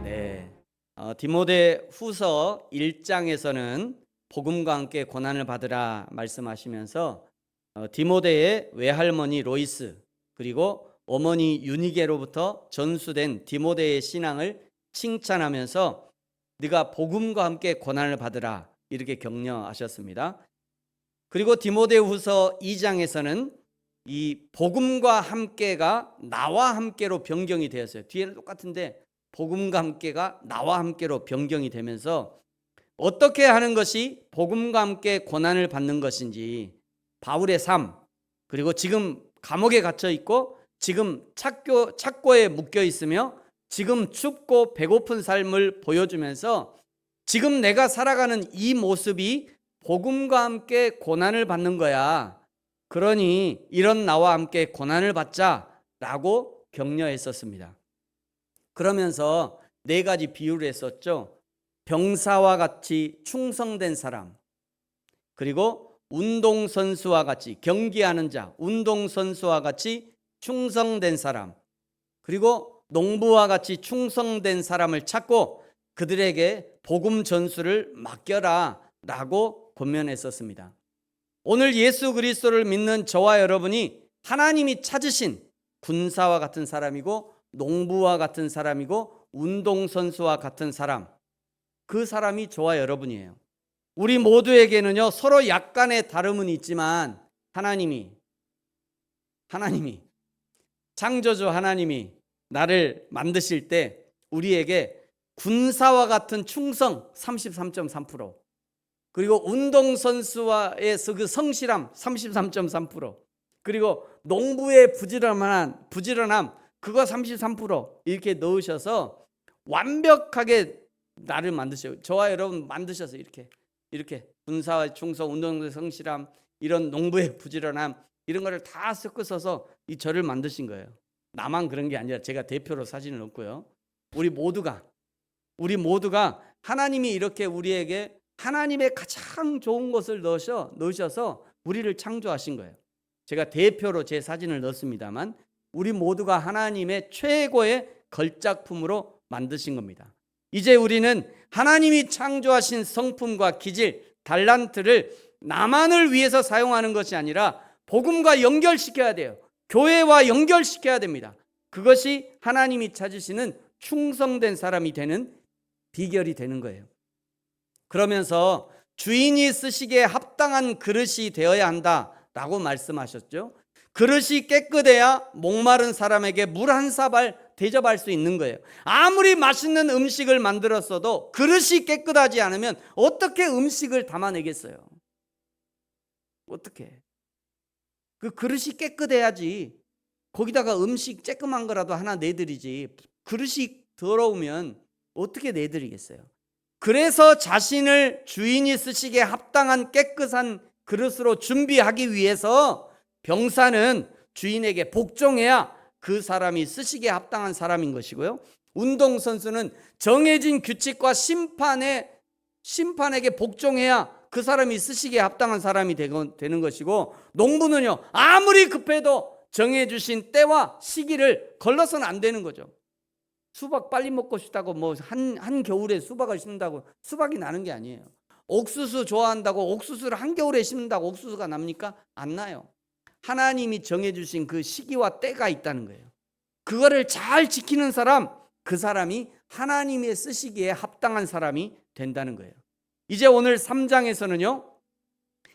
네, 디모데 후서 1장에서는 복음과 함께 고난을 받으라 말씀하시면서 디모데의 외할머니 로이스 그리고 어머니 유니게로부터 전수된 디모데의 신앙을 칭찬하면서 네가 복음과 함께 고난을 받으라 이렇게 격려하셨습니다. 그리고 디모데후서 2장에서는 이 복음과 함께가 나와 함께로 변경이 되었어요. 뒤에는 똑같은데 복음과 함께가 나와 함께로 변경이 되면서 어떻게 하는 것이 복음과 함께 고난을 받는 것인지 바울의 삶, 그리고 지금 감옥에 갇혀 있고 지금 착고에 묶여 있으며 지금 춥고 배고픈 삶을 보여주면서 지금 내가 살아가는 이 모습이 복음과 함께 고난을 받는 거야. 그러니 이런 나와 함께 고난을 받자라고 격려했었습니다. 그러면서 4가지 비유를 했었죠. 병사와 같이 충성된 사람, 그리고 운동선수와 같이 경기하는 자, 운동선수와 같이 충성된 사람, 그리고 농부와 같이 충성된 사람을 찾고 그들에게 복음 전수를 맡겨라 라고 권면했었습니다. 오늘 예수 그리스도를 믿는 저와 여러분이 하나님이 찾으신 군사와 같은 사람이고 농부와 같은 사람이고 운동선수와 같은 사람, 그 사람이 저와 여러분이에요. 우리 모두에게는요 서로 약간의 다름은 있지만 하나님이 창조주 하나님이 나를 만드실 때 우리에게 군사와 같은 충성 33.3%, 그리고 운동선수와의 그 성실함 33.3%, 그리고 농부의 부지런함 그거 33% 이렇게 넣으셔서 완벽하게 나를 만드셔요. 저와 여러분 만드셔서 이렇게 군사와 충성, 운동의 성실함, 이런 농부의 부지런함 이런 거를 다 섞어서 이 저를 만드신 거예요. 나만 그런 게 아니라 제가 대표로 사진을 넣고요. 우리 모두가 하나님이 이렇게 우리에게 하나님의 가장 좋은 것을 넣으셔서 우리를 창조하신 거예요. 제가 대표로 제 사진을 넣습니다만 우리 모두가 하나님의 최고의 걸작품으로 만드신 겁니다. 이제 우리는 하나님이 창조하신 성품과 기질, 달란트를 나만을 위해서 사용하는 것이 아니라 복음과 연결시켜야 돼요. 교회와 연결시켜야 됩니다. 그것이 하나님이 찾으시는 충성된 사람이 되는 비결이 되는 거예요. 그러면서 주인이 쓰시기에 합당한 그릇이 되어야 한다라고 말씀하셨죠. 그릇이 깨끗해야 목마른 사람에게 물 한 사발 대접할 수 있는 거예요. 아무리 맛있는 음식을 만들었어도 그릇이 깨끗하지 않으면 어떻게 음식을 담아내겠어요? 어떻게? 그 그릇이 깨끗해야지. 거기다가 음식 쬐끔한 거라도 하나 내드리지. 그릇이 더러우면 어떻게 내드리겠어요? 그래서 자신을 주인이 쓰시기에 합당한 깨끗한 그릇으로 준비하기 위해서 병사는 주인에게 복종해야 그 사람이 쓰시기에 합당한 사람인 것이고요. 운동선수는 정해진 규칙과 심판에게 복종해야 그 사람이 쓰시기에 합당한 사람이 되는 것이고, 농부는요 아무리 급해도 정해주신 때와 시기를 걸러서는 안 되는 거죠. 수박 빨리 먹고 싶다고 한 겨울에 수박을 심는다고 수박이 나는 게 아니에요. 옥수수 좋아한다고 옥수수를 한겨울에 심는다고 옥수수가 납니까? 안 나요. 하나님이 정해주신 그 시기와 때가 있다는 거예요. 그거를 잘 지키는 사람, 그 사람이 하나님의 쓰시기에 합당한 사람이 된다는 거예요. 이제 오늘 3장에서는요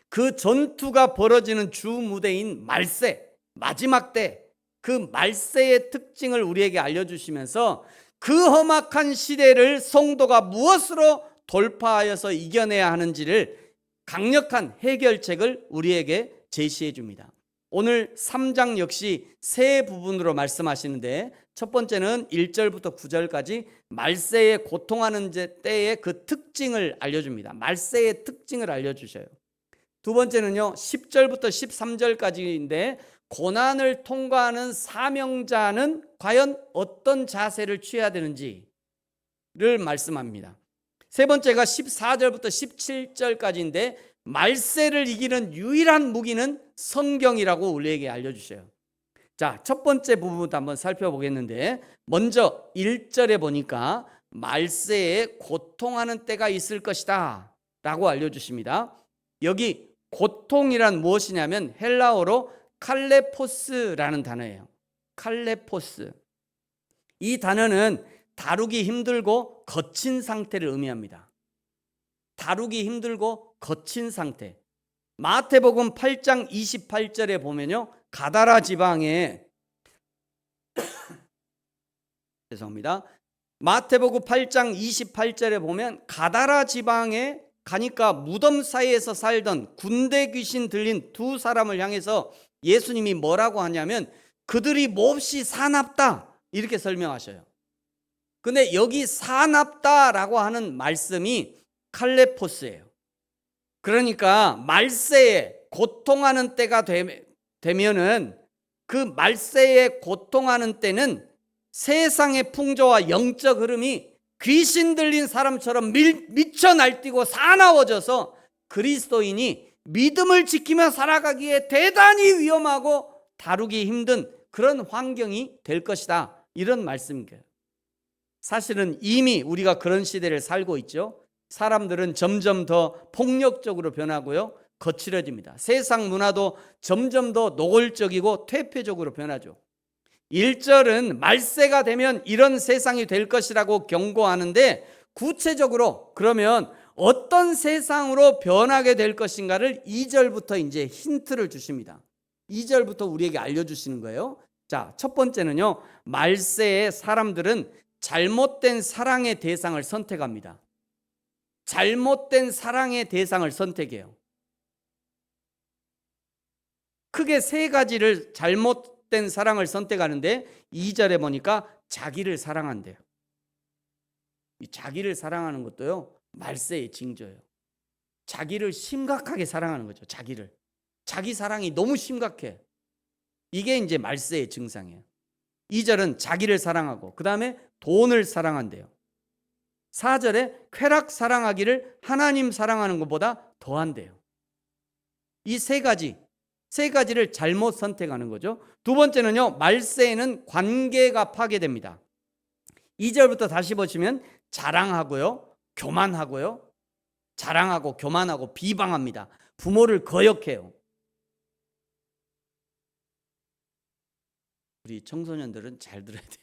그 전투가 벌어지는 주 무대인 말세, 마지막 때, 그 말세의 특징을 우리에게 알려주시면서 그 험악한 시대를 성도가 무엇으로 돌파하여서 이겨내야 하는지를 강력한 해결책을 우리에게 제시해 줍니다. 오늘 3장 역시 세 부분으로 말씀하시는데, 첫 번째는 1절부터 9절까지 말세에 고통하는 때의 그 특징을 알려줍니다. 말세의 특징을 알려주셔요. 두 번째는요 10절부터 13절까지인데 고난을 통과하는 사명자는 과연 어떤 자세를 취해야 되는지를 말씀합니다. 세 번째가 14절부터 17절까지인데 말세를 이기는 유일한 무기는 성경이라고 우리에게 알려주셔요. 자, 첫 번째 부분부터 한번 살펴보겠는데, 먼저 1절에 보니까 말세에 고통하는 때가 있을 것이다 라고 알려주십니다. 여기 고통이란 무엇이냐면 헬라어로 칼레포스라는 단어예요. 칼레포스. 이 단어는 다루기 힘들고 거친 상태를 의미합니다. 다루기 힘들고 거친 상태. 마태복음 8장 28절에 보면요, 가다라 지방에 죄송합니다. 마태복음 8장 28절에 보면 가다라 지방에 가니까 무덤 사이에서 살던 군대 귀신 들린 두 사람을 향해서 예수님이 뭐라고 하냐면 그들이 몹시 사납다 이렇게 설명하셔요. 근데 여기 사납다라고 하는 말씀이 칼레포스예요. 그러니까 말세에 고통하는 때가 되면은 그 말세에 고통하는 때는 세상의 풍조와 영적 흐름이 귀신 들린 사람처럼 미쳐 날뛰고 사나워져서 그리스도인이 믿음을 지키며 살아가기에 대단히 위험하고 다루기 힘든 그런 환경이 될 것이다, 이런 말씀이에요. 사실은 이미 우리가 그런 시대를 살고 있죠. 사람들은 점점 더 폭력적으로 변하고요, 거칠어집니다. 세상 문화도 점점 더 노골적이고 퇴폐적으로 변하죠. 1절은 말세가 되면 이런 세상이 될 것이라고 경고하는데, 구체적으로 그러면 어떤 세상으로 변하게 될 것인가를 2절부터 이제 힌트를 주십니다. 2절부터 우리에게 알려주시는 거예요. 자, 첫 번째는요, 말세에 사람들은 잘못된 사랑의 대상을 선택합니다. 잘못된 사랑의 대상을 선택해요. 크게 세 가지를 잘못된 사랑을 선택하는데 2절에 보니까 자기를 사랑한대요. 이 자기를 사랑하는 것도요, 말세의 징조예요. 자기를 심각하게 사랑하는 거죠. 자기 사랑이 너무 심각해. 이게 이제 말세의 증상이에요. 2절은 자기를 사랑하고 그 다음에 돈을 사랑한대요. 4절에 쾌락 사랑하기를 하나님 사랑하는 것보다 더한대요. 이 세 가지를 잘못 선택하는 거죠. 두 번째는요, 말세에는 관계가 파괴됩니다. 2절부터 다시 보시면 자랑하고요, 교만하고요, 자랑하고 교만하고 비방합니다. 부모를 거역해요. 우리 청소년들은 잘 들어야 돼요.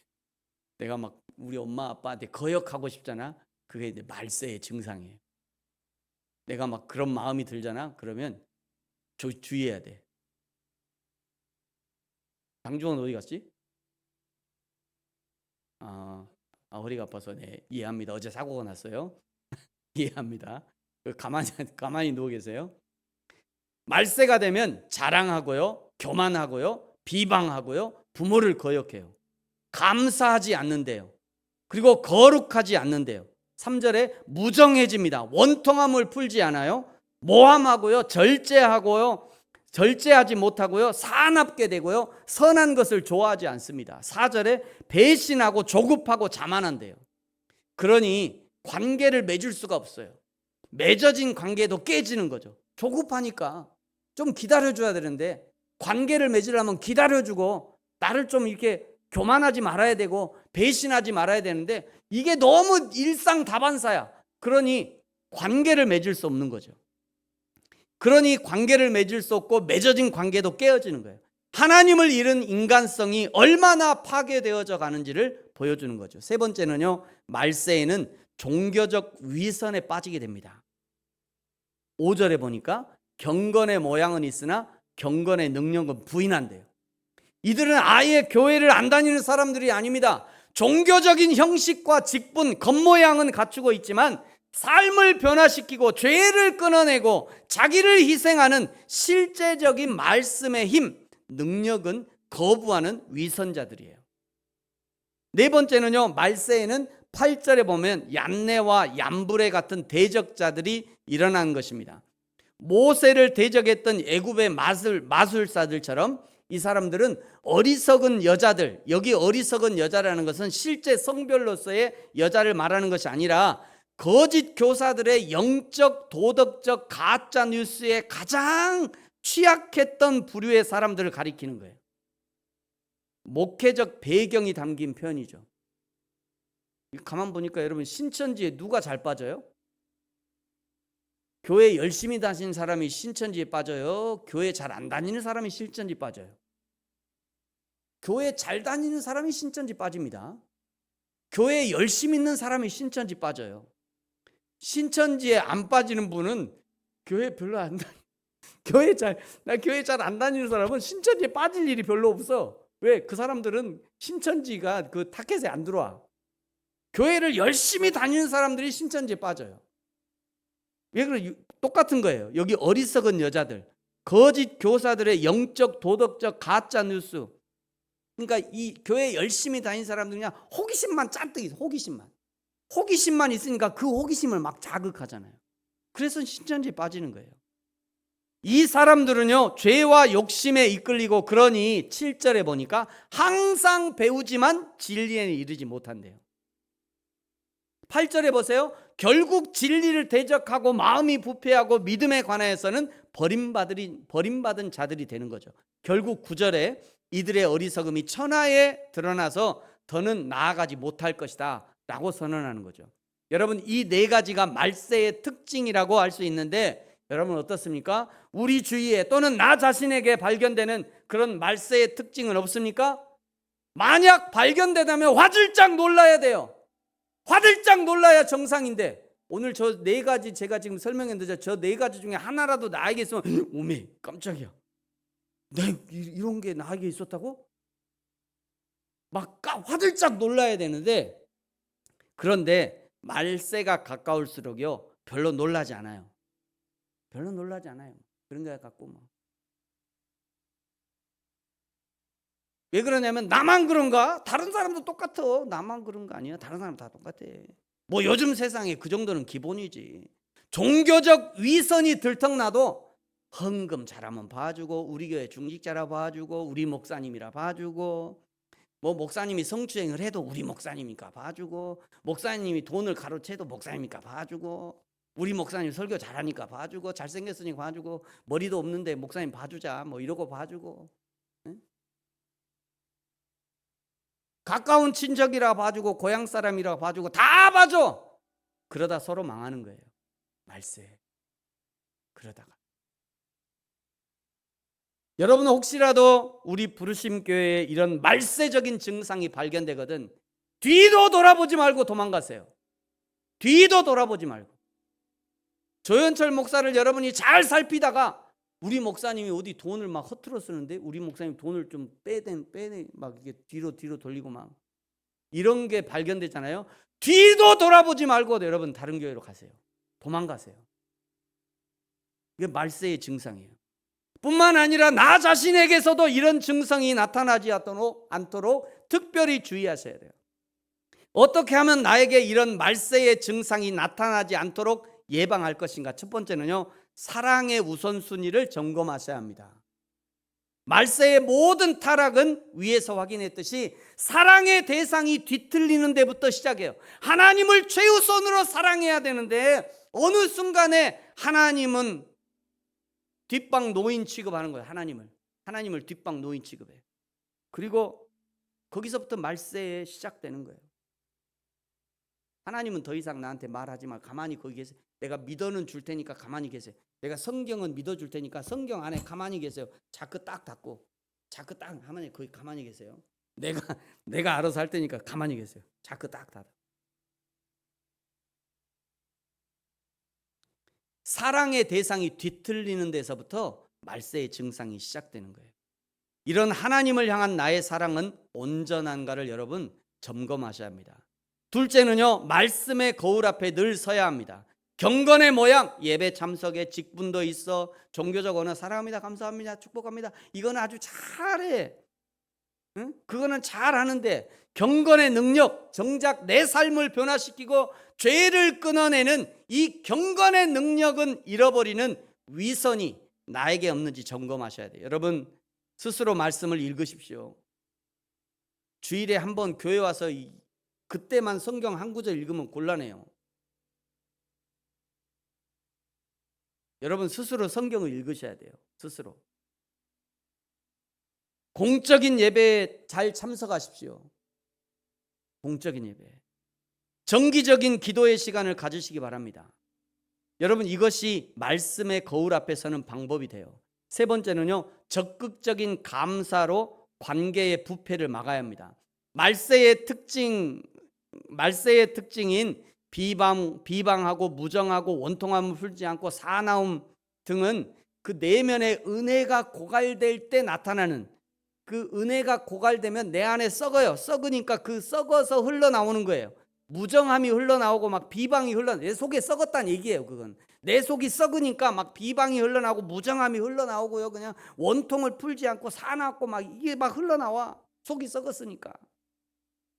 내가 막 우리 엄마 아빠한테 거역하고 싶잖아. 그게 이제 말세의 증상이에요. 내가 막 그런 마음이 들잖아. 그러면 주의해야 돼. 장주원 어디 갔지? 허리가 아파서. 네, 이해합니다. 어제 사고가 났어요. 이해합니다. 가만히 누워 계세요. 말세가 되면 자랑하고요, 교만하고요, 비방하고요, 부모를 거역해요. 감사하지 않는데요. 그리고 거룩하지 않는데요. 3절에 무정해집니다. 원통함을 풀지 않아요. 모함하고요, 절제하지 못하고요, 사납게 되고요, 선한 것을 좋아하지 않습니다. 4절에 배신하고 조급하고 자만한데요. 그러니 관계를 맺을 수가 없어요. 맺어진 관계도 깨지는 거죠. 조급하니까 좀 기다려줘야 되는데, 관계를 맺으려면 기다려주고 나를 좀 이렇게 교만하지 말아야 되고 배신하지 말아야 되는데, 이게 너무 일상다반사야. 그러니 관계를 맺을 수 없는 거죠. 그러니 관계를 맺을 수 없고 맺어진 관계도 깨어지는 거예요. 하나님을 잃은 인간성이 얼마나 파괴되어져 가는지를 보여주는 거죠. 세 번째는요, 말세에는 종교적 위선에 빠지게 됩니다. 5절에 보니까 경건의 모양은 있으나 경건의 능력은 부인한대요. 이들은 아예 교회를 안 다니는 사람들이 아닙니다. 종교적인 형식과 직분, 겉모양은 갖추고 있지만 삶을 변화시키고 죄를 끊어내고 자기를 희생하는 실제적인 말씀의 힘, 능력은 거부하는 위선자들이에요. 네 번째는요, 말세에는 8절에 보면 얀네와 얀브레 같은 대적자들이 일어난 것입니다. 모세를 대적했던 애굽의 마술사들처럼 이 사람들은 어리석은 여자들, 여기 어리석은 여자라는 것은 실제 성별로서의 여자를 말하는 것이 아니라 거짓 교사들의 영적, 도덕적 가짜 뉴스에 가장 취약했던 부류의 사람들을 가리키는 거예요. 목회적 배경이 담긴 표현이죠. 가만 보니까 여러분, 신천지에 누가 잘 빠져요? 교회 열심히 다니는 사람이 신천지에 빠져요? 교회 잘 안 다니는 사람이 신천지 빠져요? 교회 잘 다니는 사람이 신천지 빠집니다. 교회 열심히 있는 사람이 신천지 빠져요. 신천지에 안 빠지는 분은 교회 별로 안 다니. 교회 잘 안 다니는 사람은 신천지에 빠질 일이 별로 없어. 왜? 그 사람들은 신천지가 그 타켓에 안 들어와. 교회를 열심히 다니는 사람들이 신천지에 빠져요. 왜 그래? 똑같은 거예요. 여기 어리석은 여자들, 거짓 교사들의 영적 도덕적 가짜 뉴스. 그러니까 이 교회 열심히 다니는 사람들이 그냥 호기심만 잔뜩 있어. 호기심만 있으니까 그 호기심을 막 자극하잖아요. 그래서 신천지에 빠지는 거예요. 이 사람들은요, 죄와 욕심에 이끌리고, 그러니 7절에 보니까 항상 배우지만 진리에 이르지 못한대요. 8절에 보세요. 결국 진리를 대적하고 마음이 부패하고 믿음에 관하여서는 버림받은 자들이 되는 거죠. 결국 9절에 이들의 어리석음이 천하에 드러나서 더는 나아가지 못할 것이다 라고 선언하는 거죠. 여러분, 이 네 가지가 말세의 특징이라고 할 수 있는데, 여러분 어떻습니까? 우리 주위에 또는 나 자신에게 발견되는 그런 말세의 특징은 없습니까? 만약 발견되다면 화들짝 놀라야 돼요. 화들짝 놀라야 정상인데, 오늘 저 네 가지 제가 지금 설명했는데 저 네 가지 중에 하나라도 나에게 있으면 오메 깜짝이야, 이런 게 나에게 있었다고? 막 화들짝 놀라야 되는데, 그런데 말세가 가까울수록요 별로 놀라지 않아요. 별로 놀라지 않아요. 그런 거 갖고 뭐. 왜 그러냐면 나만 그런가? 다른 사람도 똑같아. 나만 그런 거 아니야. 다른 사람 다 똑같아. 뭐 요즘 세상에 그 정도는 기본이지. 종교적 위선이 들통나도 헌금 잘하면 봐주고, 우리 교회 중직자라 봐주고, 우리 목사님이라 봐주고, 뭐 목사님이 성추행을 해도 우리 목사님이니까 봐주고, 목사님이 돈을 가로채도 목사님이니까 봐주고, 우리 목사님 설교 잘하니까 봐주고, 잘생겼으니까 봐주고, 머리도 없는데 목사님 봐주자 뭐 이러고 봐주고, 응? 가까운 친척이라 봐주고, 고향 사람이라 봐주고, 다 봐줘. 그러다 서로 망하는 거예요. 말세. 그러다가 여러분은 혹시라도 우리 부르심 교회에 이런 말세적인 증상이 발견되거든 뒤도 돌아보지 말고 도망가세요. 뒤도 돌아보지 말고. 조현철 목사를 여러분이 잘 살피다가 우리 목사님이 어디 돈을 막 허투루 쓰는데, 우리 목사님 돈을 좀 빼내 막 이게 뒤로 돌리고 막 이런 게 발견되잖아요. 뒤도 돌아보지 말고 여러분 다른 교회로 가세요. 도망가세요. 이게 말세의 증상이에요. 뿐만 아니라 나 자신에게서도 이런 증상이 나타나지 않도록 특별히 주의하셔야 돼요. 어떻게 하면 나에게 이런 말세의 증상이 나타나지 않도록 예방할 것인가? 첫 번째는요, 사랑의 우선순위를 점검하셔야 합니다. 말세의 모든 타락은 위에서 확인했듯이 사랑의 대상이 뒤틀리는 데부터 시작해요. 하나님을 최우선으로 사랑해야 되는데 어느 순간에 하나님은 뒷방 노인 취급하는 거예요. 하나님을 뒷방 노인 취급해요. 그리고 거기서부터 말세에 시작되는 거예요. 하나님은 더 이상 나한테 말하지 마. 가만히 거기 계세요. 내가 믿어는 줄 테니까 가만히 계세요. 내가 성경은 믿어줄 테니까 성경 안에 가만히 계세요. 자크 딱 닫고, 자크 딱 하면 거기 가만히 계세요. 내가 알아서 할 테니까 가만히 계세요. 자크 딱 닫아. 사랑의 대상이 뒤틀리는 데서부터 말세의 증상이 시작되는 거예요. 이런 하나님을 향한 나의 사랑은 온전한가를 여러분 점검하셔야 합니다. 둘째는요, 말씀의 거울 앞에 늘 서야 합니다. 경건의 모양, 예배 참석에 직분도 있어, 종교적 언어 사랑합니다, 감사합니다, 축복합니다, 이거는 아주 잘해. 응? 그거는 잘하는데 경건의 능력, 정작 내 삶을 변화시키고 죄를 끊어내는 이 경건의 능력은 잃어버리는 위선이 나에게 없는지 점검하셔야 돼요. 여러분 스스로 말씀을 읽으십시오. 주일에 한번 교회 와서 그때만 성경 한 구절 읽으면 곤란해요. 여러분 스스로 성경을 읽으셔야 돼요. 스스로. 공적인 예배에 잘 참석하십시오. 공적인 예배. 정기적인 기도의 시간을 가지시기 바랍니다. 여러분, 이것이 말씀의 거울 앞에 서는 방법이 돼요. 세 번째는요, 적극적인 감사로 관계의 부패를 막아야 합니다. 말세의 특징인 비방하고 무정하고 원통함을 풀지 않고 사나움 등은 그 내면의 은혜가 고갈될 때 나타나는, 그 은혜가 고갈되면 내 안에 썩어요. 썩으니까 그 썩어서 흘러나오는 거예요. 무정함이 흘러나오고 막 비방이 내 속에 썩었다는 얘기예요. 그건 내 속이 썩으니까 막 비방이 흘러나오고 무정함이 흘러나오고요. 그냥 원통을 풀지 않고 사납고 막 이게 막 흘러나와. 속이 썩었으니까.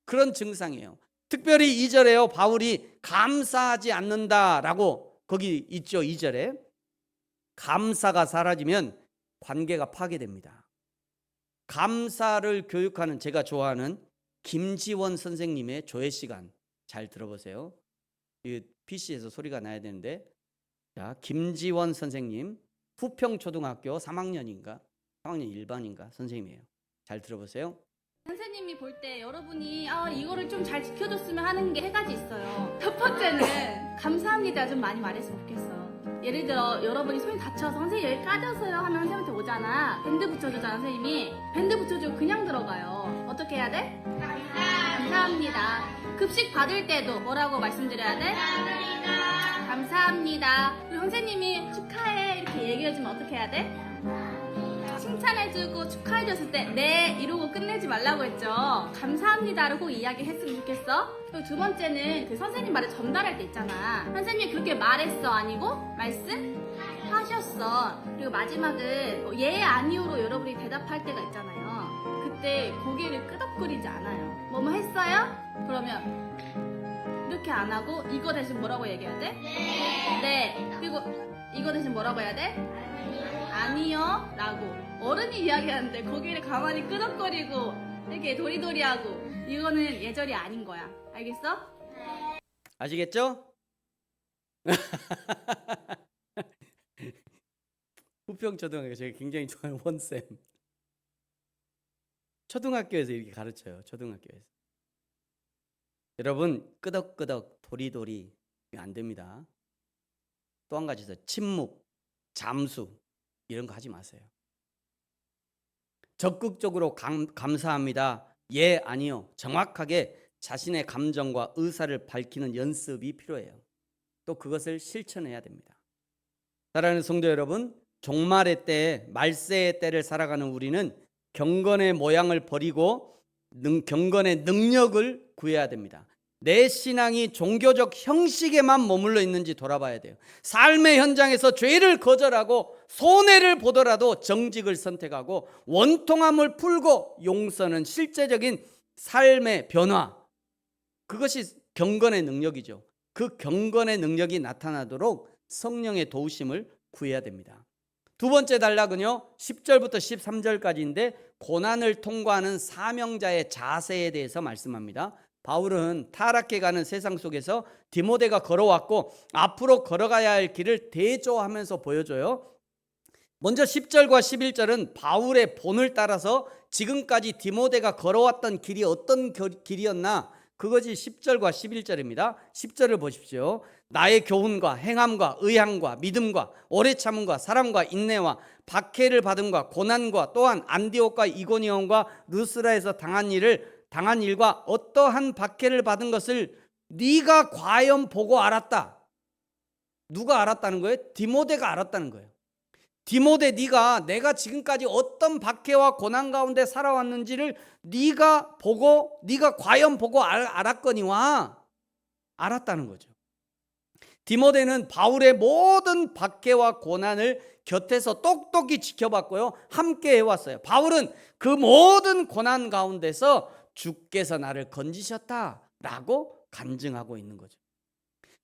그런 증상이에요. 특별히 2절에요. 바울이 감사하지 않는다라고 거기 있죠. 2절에. 감사가 사라지면 관계가 파괴됩니다. 감사를 교육하는 제가 좋아하는 김지원 선생님의 조회 시간 잘 들어보세요. 이 PC에서 소리가 나야 되는데, 자, 김지원 선생님 부평초등학교 3학년 1반인가 선생님이에요. 잘 들어보세요. 선생님이 볼 때 여러분이 이거를 좀 잘 지켜줬으면 하는 게 세 가지 있어요. 첫 번째는 감사합니다 좀 많이 말했으면 좋겠어. 예를 들어 여러분이 손이 다쳐서 선생님 여기 까졌어요 하면 선생님한테 오잖아. 밴드 붙여주잖아. 선생님이 밴드 붙여주고 그냥 들어가요. 어떻게 해야 돼? 감사합니다. 급식 받을 때도 뭐라고 말씀드려야 돼? 감사합니다. 그리고 선생님이 축하해 이렇게 얘기해주면 어떻게 해야 돼? 칭찬해주고 축하해줬을 때 네 이러고 끝내지 말라고 했죠. 감사합니다를 꼭 이야기했으면 좋겠어. 그리고 두 번째는 그 선생님 말을 전달할 때 있잖아. 선생님이 그렇게 말했어 아니고 말씀하셨어. 그리고 마지막은 예 아니오로 여러분이 대답할 때가 있잖아요. 그때 고개를 끄덕거리지 않아요. 뭐뭐 했어요? 그러면 이렇게 안 하고 이거 대신 뭐라고 얘기해야 돼? 네. 그리고 이거 대신 뭐라고 해야 돼? 아니요 라고. 어른이 이야기하는데 고개를 가만히 끄덕거리고 이렇게 도리도리하고, 이거는 예절이 아닌 거야. 알겠어? 아시겠죠? 부평초등학교 제가 굉장히 좋아하는 원쌤. 초등학교에서 이렇게 가르쳐요. 초등학교에서. 여러분, 끄덕끄덕 도리도리 안 됩니다. 또 한 가지 있어요. 침묵, 잠수 이런 거 하지 마세요. 적극적으로 감사합니다. 예, 아니요. 정확하게 자신의 감정과 의사를 밝히는 연습이 필요해요. 또 그것을 실천해야 됩니다. 사랑하는 성도 여러분, 종말의 때, 말세의 때를 살아가는 우리는 경건의 모양을 버리고 경건의 능력을 구해야 됩니다. 내 신앙이 종교적 형식에만 머물러 있는지 돌아봐야 돼요. 삶의 현장에서 죄를 거절하고 손해를 보더라도 정직을 선택하고 원통함을 풀고 용서는 실제적인 삶의 변화, 그것이 경건의 능력이죠. 그 경건의 능력이 나타나도록 성령의 도우심을 구해야 됩니다. 두 번째 단락은요, 10절부터 13절까지인데 고난을 통과하는 사명자의 자세에 대해서 말씀합니다. 바울은 타락해 가는 세상 속에서 디모데가 걸어왔고 앞으로 걸어가야 할 길을 대조하면서 보여줘요. 먼저 10절과 11절은 바울의 본을 따라서 지금까지 디모데가 걸어왔던 길이 어떤 길이었나, 그것이 10절과 11절입니다. 10절을 보십시오. 나의 교훈과 행함과 의향과 믿음과 오래 참음과 사랑과 인내와 박해를 받음과 고난과 또한 안디옥과 이고니온과 루스라에서 당한 일과 어떠한 박해를 받은 것을 네가 과연 보고 알았다. 누가 알았다는 거예요? 디모데가 알았다는 거예요. 디모데, 내가 지금까지 어떤 박해와 고난 가운데 살아왔는지를 네가 과연 보고 알았거니와 알았다는 거죠. 디모데는 바울의 모든 박해와 고난을 곁에서 똑똑히 지켜봤고요, 함께 해왔어요. 바울은 그 모든 고난 가운데서 주께서 나를 건지셨다라고 간증하고 있는 거죠.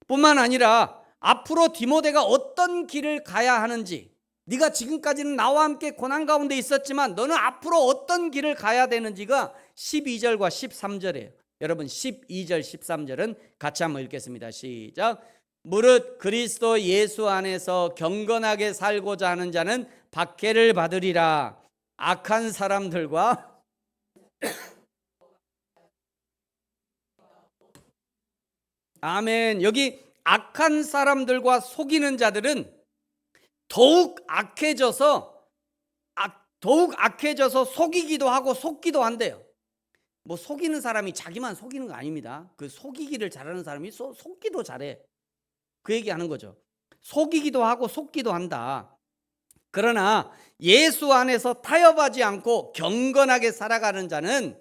뿐만 아니라 앞으로 디모데가 어떤 길을 가야 하는지, 네가 지금까지는 나와 함께 고난 가운데 있었지만 너는 앞으로 어떤 길을 가야 되는지가 12절과 13절이에요. 여러분, 12절 13절은 같이 한번 읽겠습니다. 시작. 무릇 그리스도 예수 안에서 경건하게 살고자 하는 자는 박해를 받으리라. 악한 사람들과 아멘. 여기 악한 사람들과 속이는 자들은 더욱 악해져서 속이기도 하고 속기도 한대요. 뭐 속이는 사람이 자기만 속이는 거 아닙니다. 그 속이기를 잘하는 사람이 속기도 잘해. 그 얘기하는 거죠. 속이기도 하고 속기도 한다. 그러나 예수 안에서 타협하지 않고 경건하게 살아가는 자는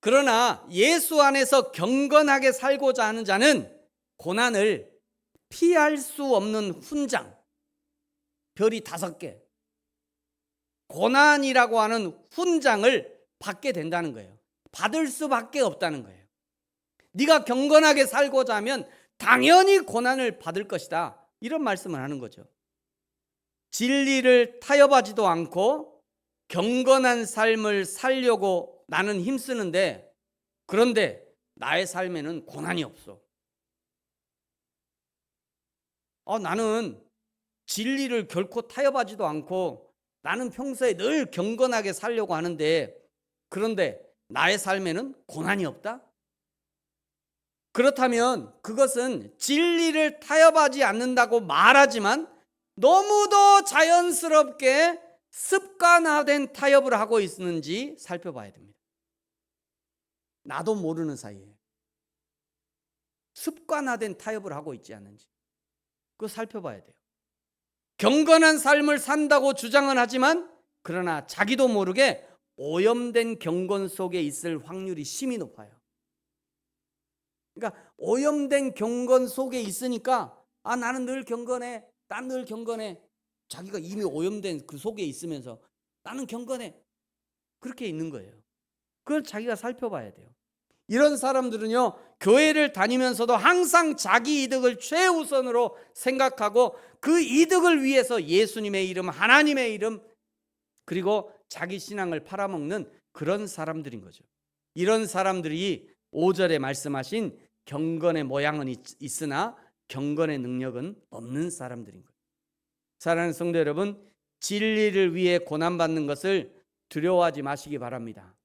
그러나 예수 안에서 경건하게 살고자 하는 자는 고난을 피할 수 없는 훈장, 별이 5개, 고난이라고 하는 훈장을 받게 된다는 거예요. 받을 수밖에 없다는 거예요. 네가 경건하게 살고자 하면 당연히 고난을 받을 것이다, 이런 말씀을 하는 거죠. 진리를 타협하지도 않고 경건한 삶을 살려고 나는 힘쓰는데, 그런데 나의 삶에는 고난이 없어. 나는 진리를 결코 타협하지도 않고 나는 평소에 늘 경건하게 살려고 하는데, 그런데 나의 삶에는 고난이 없다? 그렇다면 그것은 진리를 타협하지 않는다고 말하지만 너무도 자연스럽게 습관화된 타협을 하고 있는지 살펴봐야 됩니다. 나도 모르는 사이에 습관화된 타협을 하고 있지 않는지 그거 살펴봐야 돼요. 경건한 삶을 산다고 주장은 하지만 그러나 자기도 모르게 오염된 경건 속에 있을 확률이 심히 높아요. 그러니까 오염된 경건 속에 있으니까 나는 늘 경건해, 난 늘 경건해. 자기가 이미 오염된 그 속에 있으면서 나는 경건해, 그렇게 있는 거예요. 그걸 자기가 살펴봐야 돼요. 이런 사람들은요, 교회를 다니면서도 항상 자기 이득을 최우선으로 생각하고 그 이득을 위해서 예수님의 이름, 하나님의 이름, 그리고 자기 신앙을 팔아먹는 그런 사람들인 거죠. 이런 사람들이 5절에 말씀하신 경건의 모양은 있으나 경건의 능력은 없는 사람들인 거예요. 사랑하는 성도 여러분, 진리를 위해 고난받는 것을 두려워하지 마시기 바랍니다.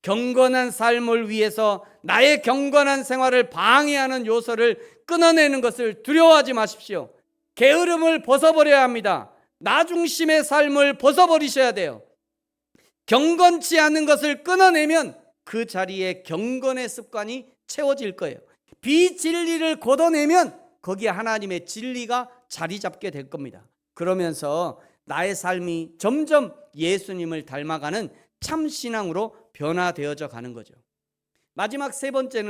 경건한 삶을 위해서 나의 경건한 생활을 방해하는 요소를 끊어내는 것을 두려워하지 마십시오. 게으름을 벗어버려야 합니다. 나 중심의 삶을 벗어버리셔야 돼요. 경건치 않은 것을 끊어내면 그 자리에 경건의 습관이 채워질 거예요. 비진리를 걷어내면 거기에 하나님의 진리가 자리 잡게 될 겁니다. 그러면서 나의 삶이 점점 예수님을 닮아가는 참 신앙으로 변화되어져 가는 거죠. 마지막 세 번째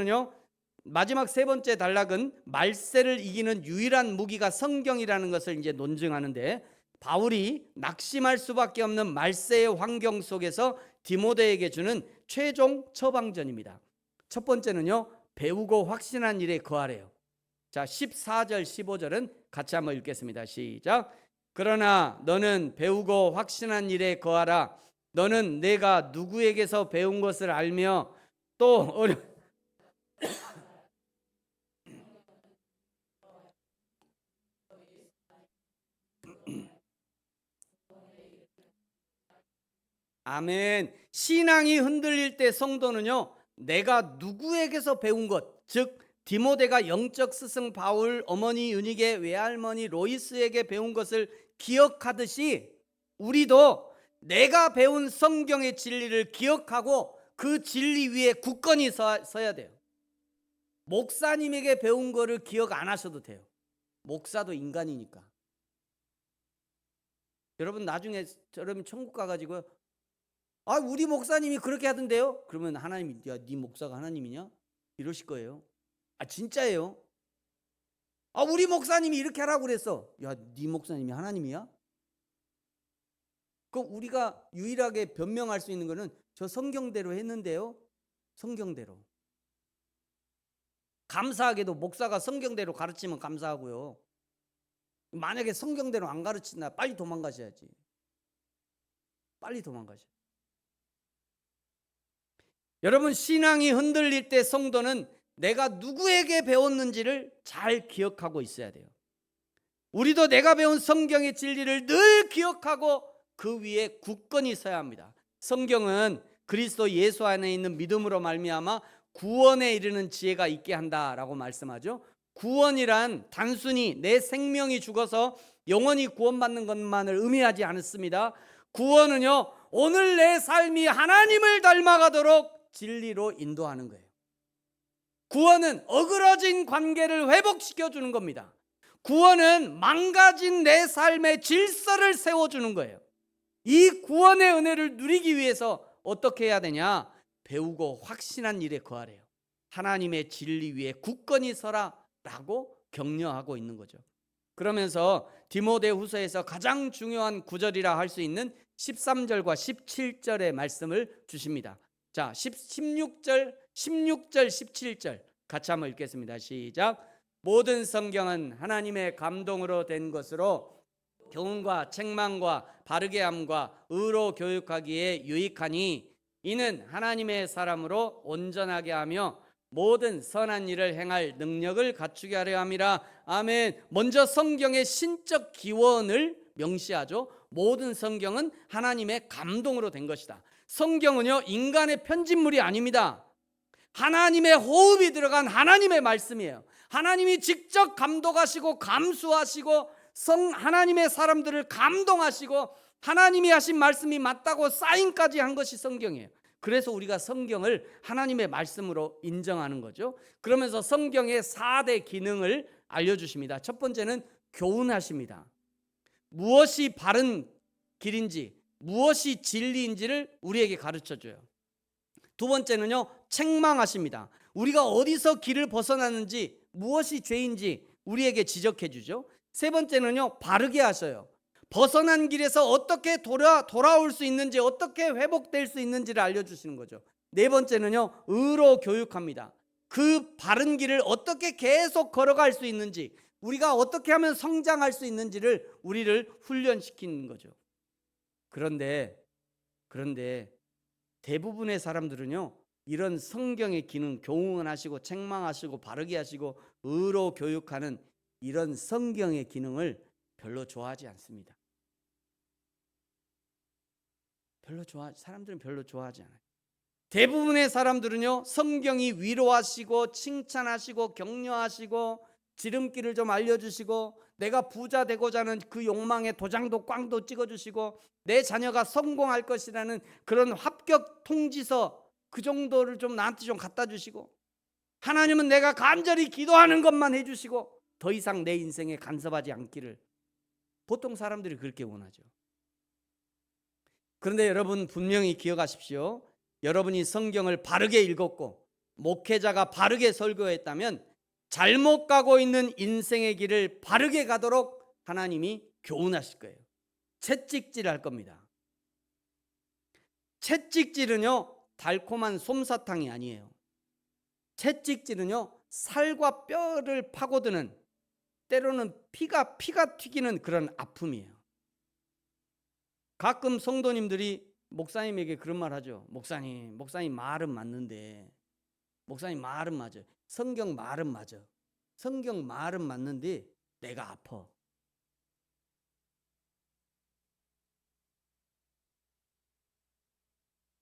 단락은 말세를 이기는 유일한 무기가 성경이라는 것을 이제 논증하는데, 바울이 낙심할 수밖에 없는 말세의 환경 속에서 디모데에게 주는 최종 처방전입니다. 첫 번째는요, 배우고 확신한 일에 거하래요. 자, 14절 15절은 같이 한번 읽겠습니다. 시작. 그러나 너는 배우고 확신한 일에 거하라. 너는 내가 누구에게서 배운 것을 알며 또 아멘. 신앙이 흔들릴 때 성도는요, 내가 누구에게서 배운 것, 즉 디모데가 영적 스승 바울, 어머니 유니게, 외할머니 로이스에게 배운 것을 기억하듯이 우리도 내가 배운 성경의 진리를 기억하고 그 진리 위에 굳건히 서야 돼요. 목사님에게 배운 거를 기억 안 하셔도 돼요. 목사도 인간이니까. 여러분 나중에 여러분 천국 가가지고 우리 목사님이 그렇게 하던데요? 그러면 하나님이 네 목사가 하나님이냐? 이러실 거예요. 진짜예요. 우리 목사님이 이렇게 하라고 그랬어. 네 목사님이 하나님이야? 그 우리가 유일하게 변명할 수 있는 거는 저 성경대로 했는데요. 성경대로. 감사하게도 목사가 성경대로 가르치면 감사하고요. 만약에 성경대로 안 가르친다, 빨리 도망가셔야지. 빨리 도망가셔. 여러분, 신앙이 흔들릴 때 성도는 내가 누구에게 배웠는지를 잘 기억하고 있어야 돼요. 우리도 내가 배운 성경의 진리를 늘 기억하고 그 위에 굳건히 서야 합니다. 성경은 그리스도 예수 안에 있는 믿음으로 말미암아 구원에 이르는 지혜가 있게 한다라고 말씀하죠. 구원이란 단순히 내 생명이 죽어서 영원히 구원받는 것만을 의미하지 않습니다. 구원은요, 오늘 내 삶이 하나님을 닮아가도록 진리로 인도하는 거예요. 구원은 어그러진 관계를 회복시켜 주는 겁니다. 구원은 망가진 내 삶의 질서를 세워주는 거예요. 이 구원의 은혜를 누리기 위해서 어떻게 해야 되냐? 배우고 확신한 일에 거하래요. 하나님의 진리 위에 굳건히 서라 라고 격려하고 있는 거죠. 그러면서 디모데후서에서 가장 중요한 구절이라 할 수 있는 13절과 17절의 말씀을 주십니다. 자, 16절, 17절 같이 한번 읽겠습니다. 시작. 모든 성경은 하나님의 감동으로 된 것으로 교훈과 책망과 바르게 함과 의로 교육하기에 유익하니 이는 하나님의 사람으로 온전하게 하며 모든 선한 일을 행할 능력을 갖추게 하려 함이라. 아멘. 먼저 성경의 신적 기원을 명시하죠. 모든 성경은 하나님의 감동으로 된 것이다. 성경은요, 인간의 편집물이 아닙니다. 하나님의 호흡이 들어간 하나님의 말씀이에요. 하나님이 직접 감독하시고 감수하시고 하나님의 사람들을 감동하시고 하나님이 하신 말씀이 맞다고 사인까지 한 것이 성경이에요. 그래서 우리가 성경을 하나님의 말씀으로 인정하는 거죠. 그러면서 성경의 4대 기능을 알려주십니다. 첫 번째는 교훈하십니다. 무엇이 바른 길인지, 무엇이 진리인지를 우리에게 가르쳐줘요. 두 번째는요, 책망하십니다. 우리가 어디서 길을 벗어났는지, 무엇이 죄인지 우리에게 지적해 주죠. 세 번째는요, 바르게 하셔요. 벗어난 길에서 어떻게 돌아올 수 있는지, 어떻게 회복될 수 있는지를 알려주시는 거죠. 네 번째는요, 의로 교육합니다. 그 바른 길을 어떻게 계속 걸어갈 수 있는지, 우리가 어떻게 하면 성장할 수 있는지를 우리를 훈련시키는 거죠. 그런데 대부분의 사람들은요, 이런 성경의 기능, 교훈하시고 책망하시고 바르게 하시고 의로 교육하는 이런 성경의 기능을 별로 좋아하지 않습니다. 사람들은 별로 좋아하지 않아요. 대부분의 사람들은요, 성경이 위로하시고 칭찬하시고 격려하시고 지름길을 좀 알려주시고 내가 부자 되고자 하는 그 욕망의 도장도 꽝도 찍어주시고 내 자녀가 성공할 것이라는 그런 합격 통지서 그 정도를 좀 나한테 좀 갖다 주시고 하나님은 내가 간절히 기도하는 것만 해주시고 더 이상 내 인생에 간섭하지 않기를 보통 사람들이 그렇게 원하죠. 그런데 여러분 분명히 기억하십시오. 여러분이 성경을 바르게 읽었고 목회자가 바르게 설교했다면 잘못 가고 있는 인생의 길을 바르게 가도록 하나님이 교훈하실 거예요. 채찍질할 겁니다. 채찍질은요, 달콤한 솜사탕이 아니에요. 채찍질은요, 살과 뼈를 파고드는, 때로는 피가 튀기는 그런 아픔이에요. 가끔 성도님들이 목사님에게 그런 말 하죠. 목사님 말은 맞는데, 목사님 말은 맞아요. 성경 말은 맞아. 성경 말은 맞는데 내가 아파.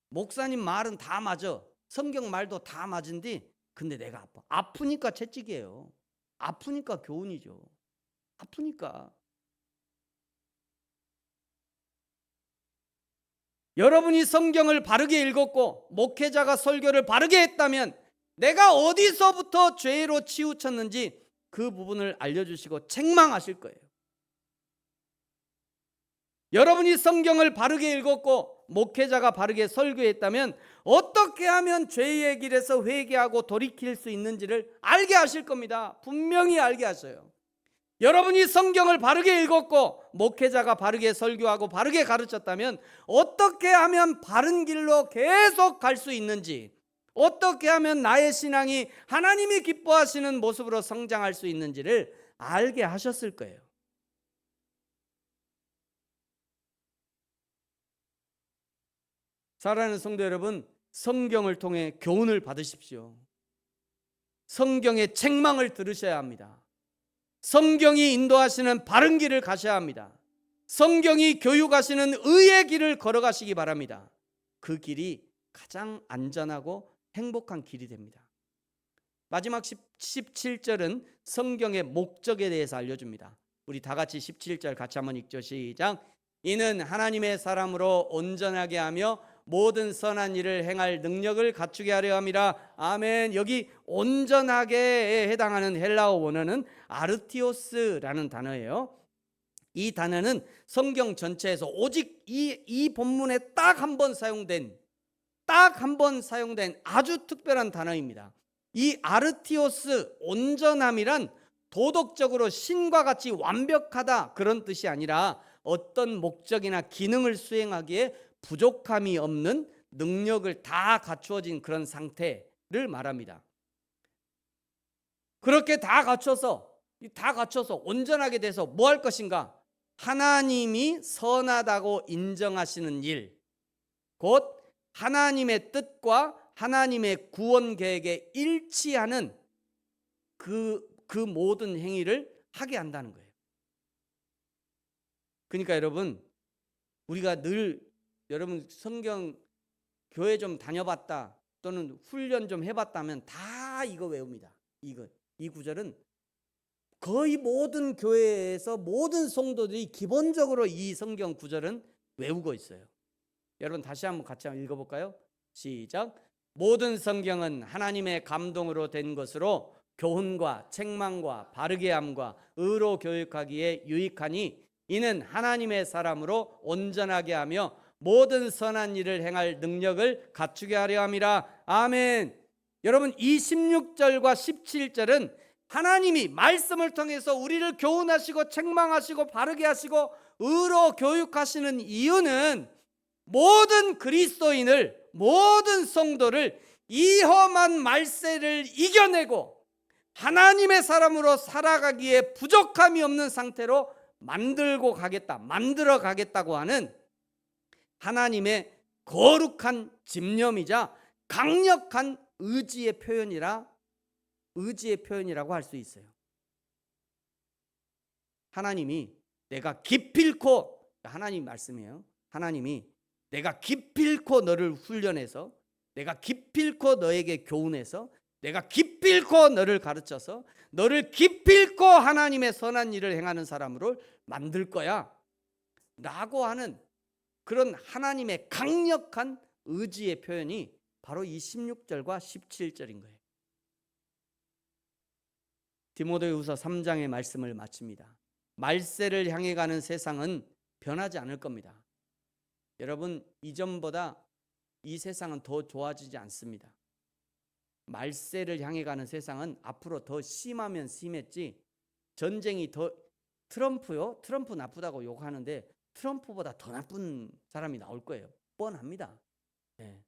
목사님 말은 다 맞아. 성경 말도 다 맞은데 근데 내가 아파. 아프니까 채찍이에요. 아프니까 교훈이죠. 아프니까. 여러분이 성경을 바르게 읽었고 목회자가 설교를 바르게 했다면 내가 어디서부터 죄로 치우쳤는지 그 부분을 알려주시고 책망하실 거예요. 여러분이 성경을 바르게 읽었고 목회자가 바르게 설교했다면 어떻게 하면 죄의 길에서 회개하고 돌이킬 수 있는지를 알게 하실 겁니다. 분명히 알게 하셔요. 여러분이 성경을 바르게 읽었고 목회자가 바르게 설교하고 바르게 가르쳤다면 어떻게 하면 바른 길로 계속 갈 수 있는지, 어떻게 하면 나의 신앙이 하나님이 기뻐하시는 모습으로 성장할 수 있는지를 알게 하셨을 거예요. 사랑하는 성도 여러분, 성경을 통해 교훈을 받으십시오. 성경의 책망을 들으셔야 합니다. 성경이 인도하시는 바른 길을 가셔야 합니다. 성경이 교육하시는 의의 길을 걸어가시기 바랍니다. 그 길이 가장 안전하고 행복한 길이 됩니다. 마지막 17절은 성경의 목적에 대해서 알려줍니다. 우리 다 같이 17절 같이 한번 읽죠. 시작. 이는 하나님의 사람으로 온전하게 하며 모든 선한 일을 행할 능력을 갖추게 하려 함이라. 아멘. 여기 온전하게에 해당하는 헬라어 원어는 아르티오스라는 단어예요. 이 단어는 성경 전체에서 오직 이 본문에 딱 한 번 사용된 아주 특별한 단어입니다. 이 아르티오스, 온전함이란 도덕적으로 신과 같이 완벽하다 그런 뜻이 아니라 어떤 목적이나 기능을 수행하기에 부족함이 없는 능력을 다 갖추어진 그런 상태를 말합니다. 그렇게 다 갖춰서 온전하게 돼서 뭐 할 것인가? 하나님이 선하다고 인정하시는 일, 곧 하나님의 뜻과 하나님의 구원 계획에 일치하는 그 모든 행위를 하게 한다는 거예요. 그러니까 여러분, 우리가 늘 여러분 성경 교회 좀 다녀봤다 또는 훈련 좀 해봤다면 다 이거 외웁니다. 이 구절은 거의 모든 교회에서 모든 성도들이 기본적으로 이 성경 구절은 외우고 있어요. 여러분 다시 한번 같이 한번 읽어볼까요? 시작. 모든 성경은 하나님의 감동으로 된 것으로 교훈과 책망과 바르게 함과 의로 교육하기에 유익하니 이는 하나님의 사람으로 온전하게 하며 모든 선한 일을 행할 능력을 갖추게 하려 함이라. 아멘. 여러분 이 16절과 17절은 하나님이 말씀을 통해서 우리를 교훈하시고 책망하시고 바르게 하시고 의로 교육하시는 이유는 모든 그리스도인을, 모든 성도를 이 험한 말세를 이겨내고 하나님의 사람으로 살아가기에 부족함이 없는 상태로 만들어 가겠다고 하는 하나님의 거룩한 집념이자 강력한 의지의 표현이라고 할 수 있어요. 하나님이 내가 기필코, 하나님 말씀이에요. 하나님이 내가 기필코 너를 훈련해서, 내가 기필코 너에게 교훈해서, 내가 기필코 너를 가르쳐서, 너를 기필코 하나님의 선한 일을 행하는 사람으로 만들 거야 라고 하는 그런 하나님의 강력한 의지의 표현이 바로 이 16절과 17절인 거예요. 디모데후서 3장의 말씀을 마칩니다. 말세를 향해 가는 세상은 변하지 않을 겁니다. 여러분 이전보다 이 세상은 더 좋아지지 않습니다. 말세를 향해 가는 세상은 앞으로 더 심하면 심했지, 전쟁이 더, 트럼프 나쁘다고 욕하는데 트럼프보다 더 나쁜 사람이 나올 거예요. 뻔합니다. 네.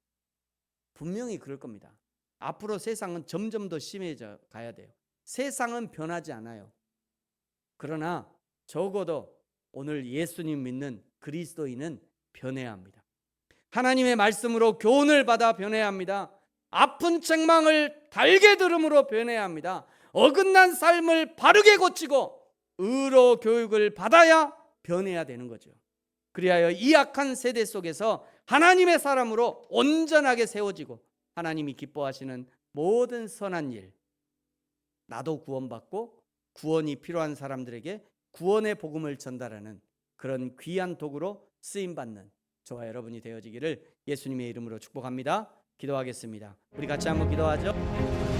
분명히 그럴 겁니다. 앞으로 세상은 점점 더 심해져 가야 돼요. 세상은 변하지 않아요. 그러나 적어도 오늘 예수님 믿는 그리스도인은 변해야 합니다. 하나님의 말씀으로 교훈을 받아 변해야 합니다. 아픈 책망을 달게 들음으로 변해야 합니다. 어긋난 삶을 바르게 고치고 의로 교육을 받아야 변해야 되는 거죠. 그리하여 이 악한 세대 속에서 하나님의 사람으로 온전하게 세워지고 하나님이 기뻐하시는 모든 선한 일, 나도 구원받고 구원이 필요한 사람들에게 구원의 복음을 전달하는 그런 귀한 도구로 쓰임받는 저와 여러분이 되어지기를 예수님의 이름으로 축복합니다. 기도하겠습니다. 우리 같이 한번 기도하죠.